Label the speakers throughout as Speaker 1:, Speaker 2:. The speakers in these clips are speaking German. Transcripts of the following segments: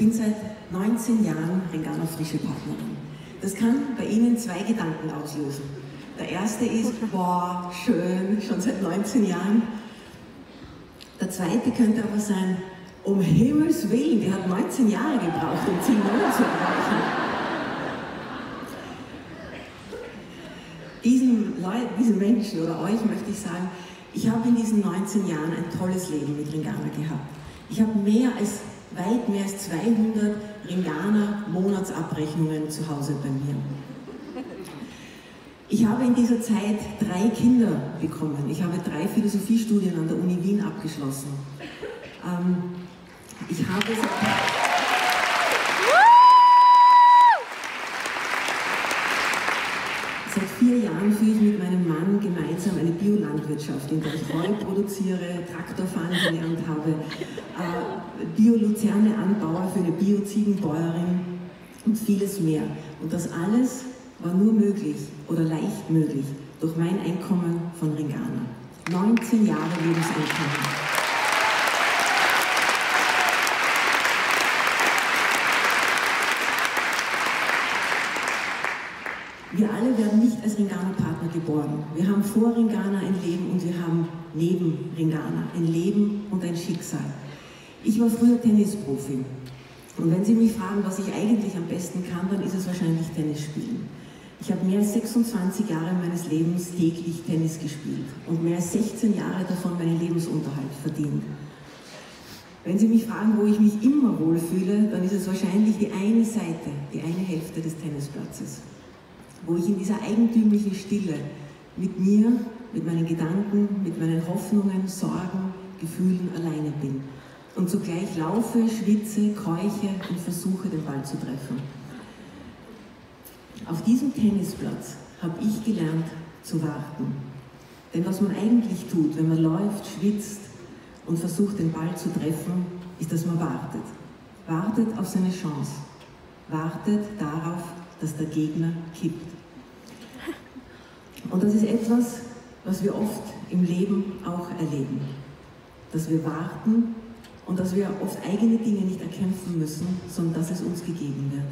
Speaker 1: bin seit 19 Jahren Ringana Frische Partnerin. Das kann bei Ihnen zwei Gedanken auslösen. Der erste ist, boah, schön, schon seit 19 Jahren. Der zweite könnte aber sein, um Himmels Willen, die hat 19 Jahre gebraucht, um Ziel 9 zu erreichen. Diesen Menschen oder euch möchte ich sagen, ich habe in diesen 19 Jahren ein tolles Leben mit Ringana gehabt. Ich habe weit mehr als 200 Ringana-Monatsabrechnungen zu Hause bei mir. Ich habe in dieser Zeit 3 Kinder bekommen. Ich habe 3 Philosophiestudien an der Uni Wien abgeschlossen. Seit 4 Jahren führe ich mit meinem Mann gemeinsam eine Biolandwirtschaft, in der ich Heu produziere, Traktor fahren gelernt habe, Bio-Luzerne anbaue für eine Bio-Ziegenbäuerin und vieles mehr. Und das alles war nur möglich oder leicht möglich durch mein Einkommen von Ringana. 19 Jahre Lebenseinkommen. Wir alle werden nicht als Ringana-Partner geboren. Wir haben vor Ringana ein Leben und wir haben neben Ringana ein Leben und ein Schicksal. Ich war früher Tennisprofi. Und wenn Sie mich fragen, was ich eigentlich am besten kann, dann ist es wahrscheinlich Tennis spielen. Ich habe mehr als 26 Jahre meines Lebens täglich Tennis gespielt und mehr als 16 Jahre davon meinen Lebensunterhalt verdient. Wenn Sie mich fragen, wo ich mich immer wohlfühle, dann ist es wahrscheinlich die eine Seite, die eine Hälfte des Tennisplatzes, wo ich in dieser eigentümlichen Stille mit mir, mit meinen Gedanken, mit meinen Hoffnungen, Sorgen, Gefühlen alleine bin und zugleich laufe, schwitze, keuche und versuche, den Ball zu treffen. Auf diesem Tennisplatz habe ich gelernt zu warten. Denn was man eigentlich tut, wenn man läuft, schwitzt und versucht, den Ball zu treffen, ist, dass man wartet. Wartet auf seine Chance. Wartet darauf, dass der Gegner kippt. Und das ist etwas, was wir oft im Leben auch erleben. Dass wir warten und dass wir oft eigene Dinge nicht erkämpfen müssen, sondern dass es uns gegeben wird.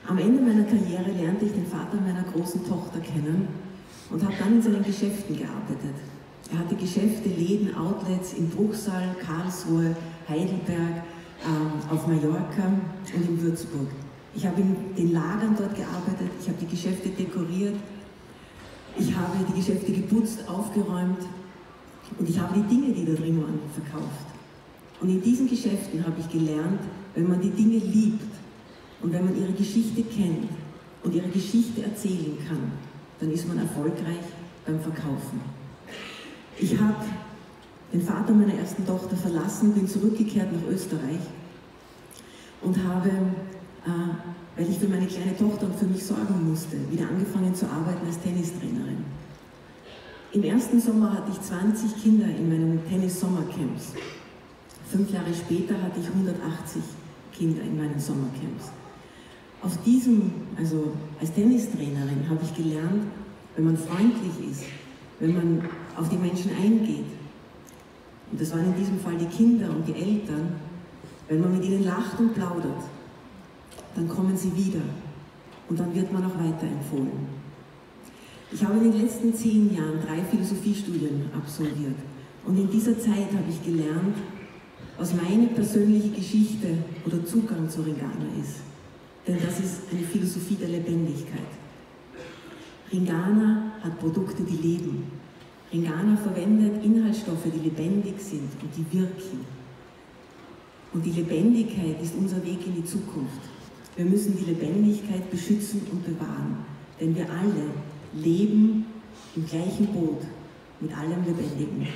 Speaker 1: Am Ende meiner Karriere lernte ich den Vater meiner großen Tochter kennen und habe dann in seinen Geschäften gearbeitet. Er hatte Geschäfte, Läden, Outlets in Bruchsal, Karlsruhe, Heidelberg, auf Mallorca und in Würzburg. Ich habe in den Lagern dort gearbeitet, ich habe die Geschäfte dekoriert, ich habe die Geschäfte geputzt, aufgeräumt und ich habe die Dinge, die da drin waren, verkauft. Und in diesen Geschäften habe ich gelernt, wenn man die Dinge liebt und wenn man ihre Geschichte kennt und ihre Geschichte erzählen kann, dann ist man erfolgreich beim Verkaufen. Ich habe den Vater meiner ersten Tochter verlassen, bin zurückgekehrt nach Österreich und habe, weil ich für meine kleine Tochter und für mich sorgen musste, wieder angefangen zu arbeiten als Tennistrainerin. Im ersten Sommer hatte ich 20 Kinder in meinen Tennis-Sommercamps. 5 Jahre später hatte ich 180 Kinder in meinen Sommercamps. Auf diesem, also als Tennistrainerin, habe ich gelernt, wenn man freundlich ist, wenn man auf die Menschen eingeht, und das waren in diesem Fall die Kinder und die Eltern, wenn man mit ihnen lacht und plaudert, dann kommen sie wieder und dann wird man auch weiterempfohlen. Ich habe in den letzten 10 Jahren 3 Philosophiestudien absolviert und in dieser Zeit habe ich gelernt, was meine persönliche Geschichte oder Zugang zu Ringana ist. Denn das ist eine Philosophie der Lebendigkeit. Ringana hat Produkte, die leben. Ringana verwendet Inhaltsstoffe, die lebendig sind und die wirken. Und die Lebendigkeit ist unser Weg in die Zukunft. Wir müssen die Lebendigkeit beschützen und bewahren, denn wir alle leben im gleichen Boot mit allem Lebendigen.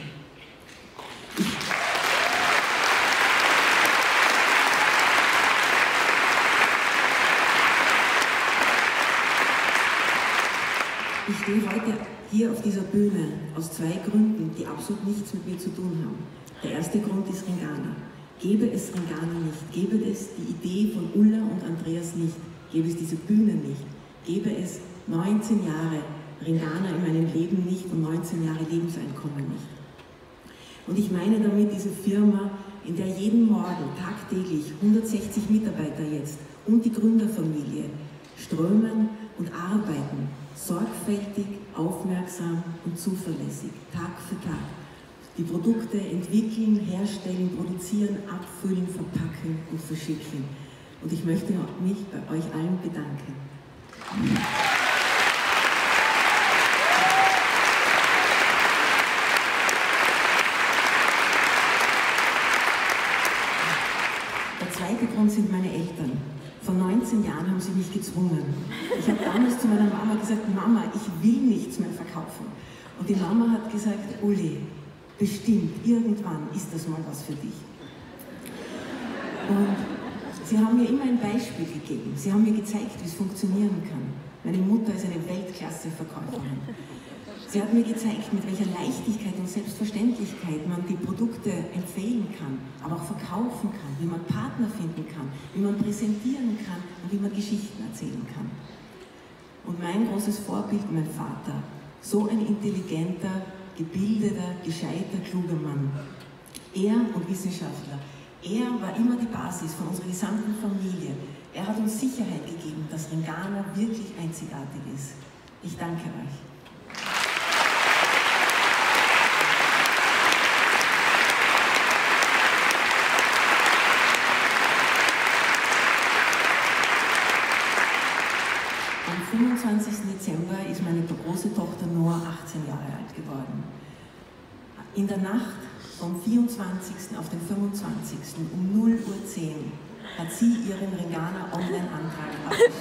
Speaker 1: Ich stehe heute hier auf dieser Bühne aus 2 Gründen, die absolut nichts mit mir zu tun haben. Der erste Grund ist Ringana. Gäbe es Ringana nicht, gäbe es die Idee von Ulla und Andreas nicht, gäbe es diese Bühne nicht, gäbe es 19 Jahre Ringana in meinem Leben nicht und 19 Jahre Lebenseinkommen nicht. Und ich meine damit diese Firma, in der jeden Morgen tagtäglich 160 Mitarbeiter jetzt und die Gründerfamilie strömen und arbeiten, sorgfältig, aufmerksam und zuverlässig, Tag für Tag. Die Produkte entwickeln, herstellen, produzieren, abfüllen, verpacken und verschicken. Und ich möchte mich bei euch allen bedanken. Der zweite Grund sind meine Eltern. Vor 19 Jahren haben sie mich gezwungen. Ich habe damals zu meiner Mama gesagt, Mama, ich will nichts mehr verkaufen. Und die Mama hat gesagt, Uli, bestimmt, irgendwann ist das mal was für dich. Und sie haben mir immer ein Beispiel gegeben. Sie haben mir gezeigt, wie es funktionieren kann. Meine Mutter ist eine Weltklasse-Verkäuferin. Sie hat mir gezeigt, mit welcher Leichtigkeit und Selbstverständlichkeit man die Produkte empfehlen kann, aber auch verkaufen kann, wie man Partner finden kann, wie man präsentieren kann und wie man Geschichten erzählen kann. Und mein großes Vorbild, mein Vater, so ein intelligenter, gebildeter, gescheiter, kluger Mann. Er und Wissenschaftler. Er war immer die Basis von unserer gesamten Familie. Er hat uns Sicherheit gegeben, dass Ringana wirklich einzigartig ist. Ich danke euch. Am 25. Dezember ist meine große Tochter Noah 18 Jahre alt geworden. In der Nacht vom 24. auf den 25. um 0:10 Uhr hat sie ihren Ringana Online-Antrag abgeschickt.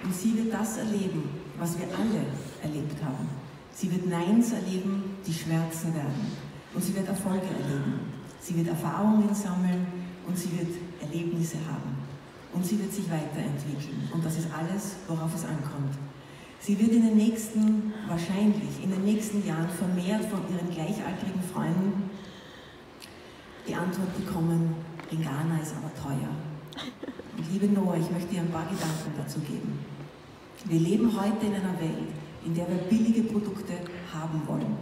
Speaker 1: Und sie wird das erleben, was wir alle erlebt haben. Sie wird Neins erleben, die Schmerzen werden. Und sie wird Erfolge erleben. Sie wird Erfahrungen sammeln und sie wird Erlebnisse haben. Und sie wird sich weiterentwickeln. Und das ist alles, worauf es ankommt. Sie wird wahrscheinlich in den nächsten Jahren vermehrt von ihren gleichaltrigen Freunden die Antwort bekommen, Ringana ist aber teuer. Und liebe Noah, ich möchte dir ein paar Gedanken dazu geben. Wir leben heute in einer Welt, in der wir billige Produkte haben wollen.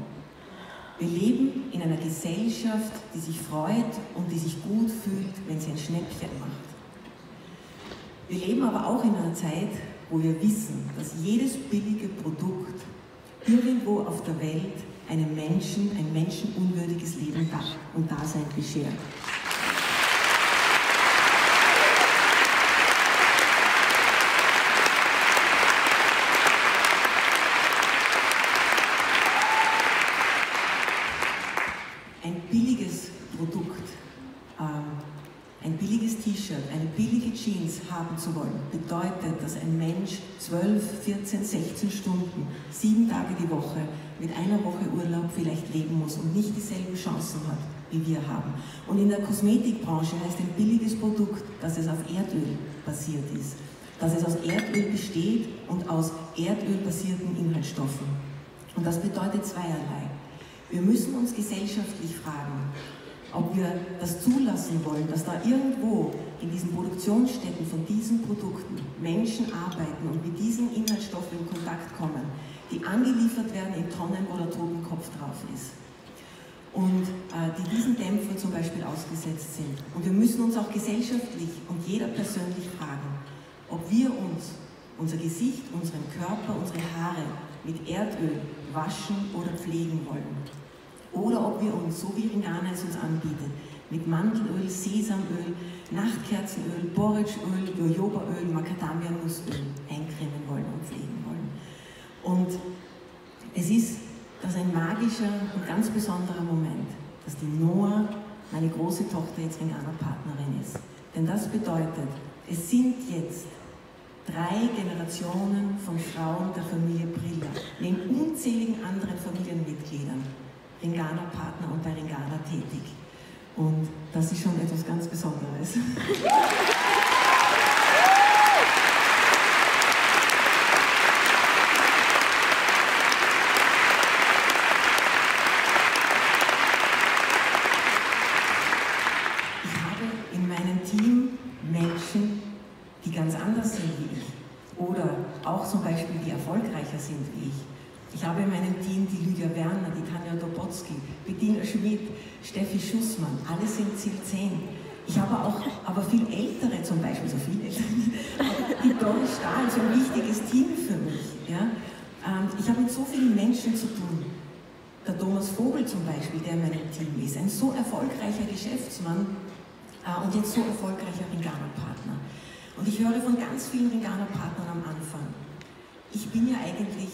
Speaker 1: Wir leben in einer Gesellschaft, die sich freut und die sich gut fühlt, wenn sie ein Schnäppchen macht. Wir leben aber auch in einer Zeit, wo wir wissen, dass jedes billige Produkt irgendwo auf der Welt einem Menschen ein menschenunwürdiges Leben und Dasein beschert. Ein billiges Produkt, ein billiges T-Shirt, eine billige Jeans haben zu wollen, bedeutet, dass ein Mensch 12, 14, 16 Stunden, 7 Tage die Woche mit einer Woche Urlaub vielleicht leben muss und nicht dieselben Chancen hat, wie wir haben. Und in der Kosmetikbranche heißt ein billiges Produkt, dass es auf Erdöl basiert ist, dass es aus Erdöl besteht und aus erdölbasierten Inhaltsstoffen. Und das bedeutet zweierlei. Wir müssen uns gesellschaftlich fragen, ob wir das zulassen wollen, dass da irgendwo in diesen Produktionsstätten von diesen Produkten Menschen arbeiten und mit diesen Inhaltsstoffen in Kontakt kommen, die angeliefert werden in Tonnen, wo der Totenkopf drauf ist. Und die diesen Dämpfen zum Beispiel ausgesetzt sind. Und wir müssen uns auch gesellschaftlich und jeder persönlich fragen, ob wir uns, unser Gesicht, unseren Körper, unsere Haare mit Erdöl waschen oder pflegen wollen. Oder ob wir uns, so wie Ringana es uns anbietet, mit Mandelöl, Sesamöl, Nachtkerzenöl, Borretschöl, Jojobaöl, Macadamia-Nussöl eincremen wollen und pflegen wollen. Und es ist das ein magischer und ganz besonderer Moment, dass die Noah, meine große Tochter, jetzt Ringana-Partnerin ist. Denn das bedeutet, es sind jetzt 3 Generationen von Frauen der Familie Briller, neben unzähligen anderen Familienmitgliedern, Ringana-Partner und bei Ringana tätig. Und das ist schon etwas ganz Besonderes. Ich habe in meinem Team zum Beispiel, die erfolgreicher sind wie ich. Ich habe in meinem Team die Lydia Werner, die Tanja Dobotsky, Bettina Schmidt, Steffi Schussmann, alle sind Ziel 10. Ich habe auch aber viel ältere zum Beispiel, so viele ältere, die Doris Stahl, so ein wichtiges Team für mich. Ja? Ich habe mit so vielen Menschen zu tun. Der Thomas Vogel zum Beispiel, der in meinem Team ist, ein so erfolgreicher Geschäftsmann und jetzt so erfolgreicher Ringana-Partner. Und ich höre von ganz vielen Ringana-Partnern am Anfang, ich bin ja eigentlich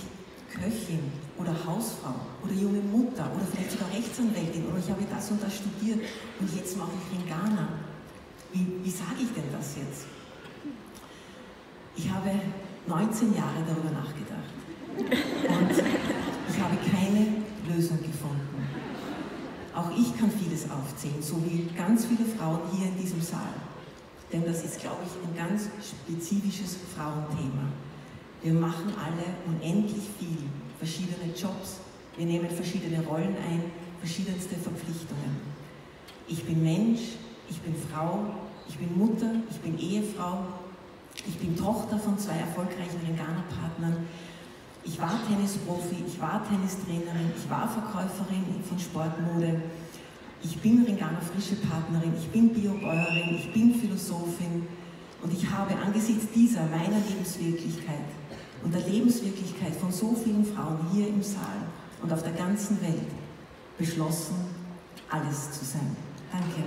Speaker 1: Köchin oder Hausfrau oder junge Mutter oder vielleicht sogar Rechtsanwältin oder ich habe das und das studiert und jetzt mache ich Ringana. Wie sage ich denn das jetzt? Ich habe 19 Jahre darüber nachgedacht und ich habe keine Lösung gefunden. Auch ich kann vieles aufzählen, so wie ganz viele Frauen hier in diesem Saal. Denn das ist, glaube ich, ein ganz spezifisches Frauenthema. Wir machen alle unendlich viel, verschiedene Jobs, wir nehmen verschiedene Rollen ein, verschiedenste Verpflichtungen. Ich bin Mensch, ich bin Frau, ich bin Mutter, ich bin Ehefrau, ich bin Tochter von 2 erfolgreichen Ringana-Partnern. Ich war Tennisprofi, ich war Tennistrainerin, ich war Verkäuferin von Sportmode, ich bin Ringana-Frische-Partnerin, ich bin Biobäuerin, ich bin Philosophin und ich habe angesichts dieser meiner Lebenswirklichkeit und der Lebenswirklichkeit von so vielen Frauen hier im Saal und auf der ganzen Welt beschlossen, alles zu sein. Danke.